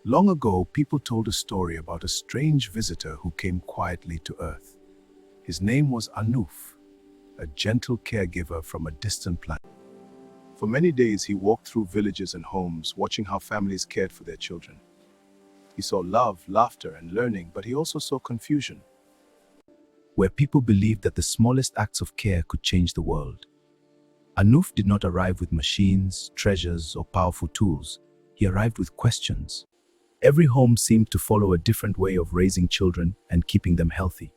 Long ago, people told a story about a strange visitor who came quietly to Earth. His name was Anuf, a gentle caregiver from a distant planet. For many days, he walked through villages and homes, watching how families cared for their children. He saw love, laughter, and learning, but he also saw confusion, where people believed that the smallest acts of care could change the world. Anuf did not arrive with machines, treasures, or powerful tools. He arrived with questions. Every home seemed to follow a different way of raising children and keeping them healthy.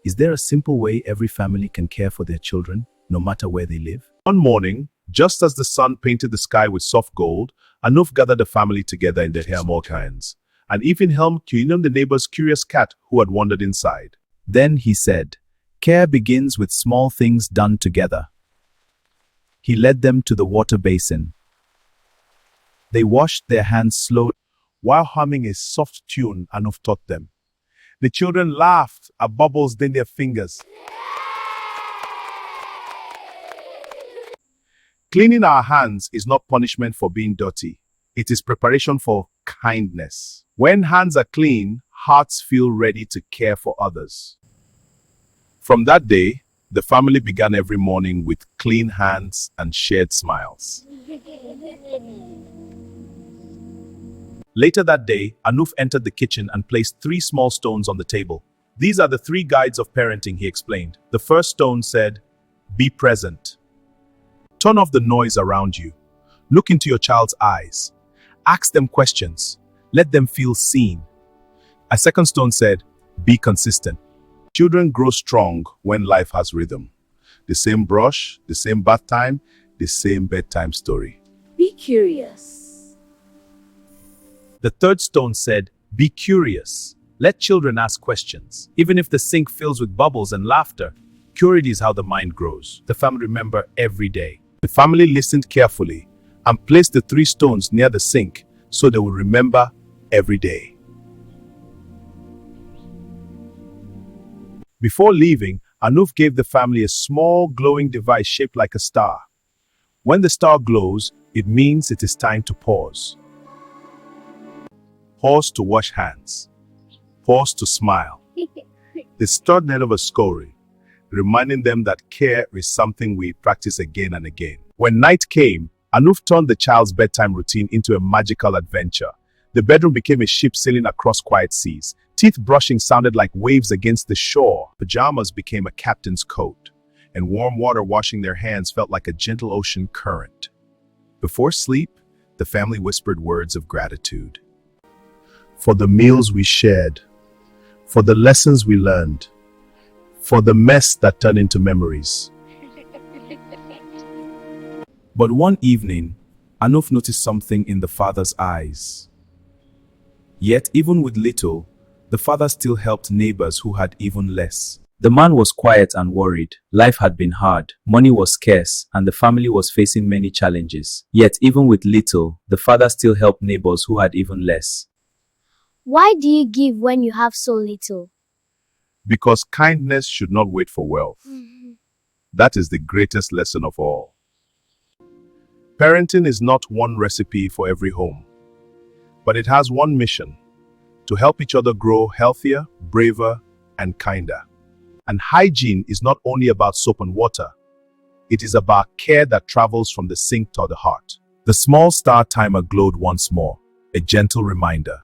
Is there a simple way every family can care for their children, no matter where they live? One morning, just as the sun painted the sky with soft gold, Anuf gathered the family together in their hands, and even helped clean the neighbor's curious cat who had wandered inside. Then he said, "Care begins with small things done together." He led them to the water basin. They washed their hands slowly While humming a soft tune Anuf taught them. The children laughed at bubbles in their fingers. Cleaning our hands is not punishment for being dirty. It is preparation for kindness. When hands are clean, hearts feel ready to care for others. From that day, the family began every morning with clean hands and shared smiles. Later that day, Anuf entered the kitchen and placed 3 small stones on the table. These are the 3 guides of parenting, he explained. The first stone said, "Be present." Turn off the noise around you. Look into your child's eyes. Ask them questions. Let them feel seen. A second stone said, "Be consistent." Children grow strong when life has rhythm. The same brush, the same bath time, the same bedtime story. Be curious. The third stone said, "Be curious." Let children ask questions. Even if the sink fills with bubbles and laughter, curiosity is how the mind grows. The family remember every day. The family listened carefully and placed the 3 stones near the sink so they would remember every day. Before leaving, Anuf gave the family a small glowing device shaped like a star. When the star glows, it means it is time to pause. Pause to wash hands. Pause to smile. The star of a story, reminding them that care is something we practice again and again. When night came, Anuf turned the child's bedtime routine into a magical adventure. The bedroom became a ship sailing across quiet seas. Teeth brushing sounded like waves against the shore. Pajamas became a captain's coat, and warm water washing their hands felt like a gentle ocean current. Before sleep, the family whispered words of gratitude. For the meals we shared, for the lessons we learned, for the mess that turned into memories. But one evening, Anuf noticed something in the father's eyes. Yet, even with little, the father still helped neighbors who had even less. The man was quiet and worried. Life had been hard, money was scarce, and the family was facing many challenges. Yet, even with little, the father still helped neighbors who had even less. Why do you give when you have so little? Because kindness should not wait for wealth. That is the greatest lesson of all. Parenting is not one recipe for every home, but it has one mission: to help each other grow healthier, braver, and kinder. And hygiene is not only about soap and water. It is about care that travels from the sink to the heart. The small star timer glowed once more, a gentle reminder.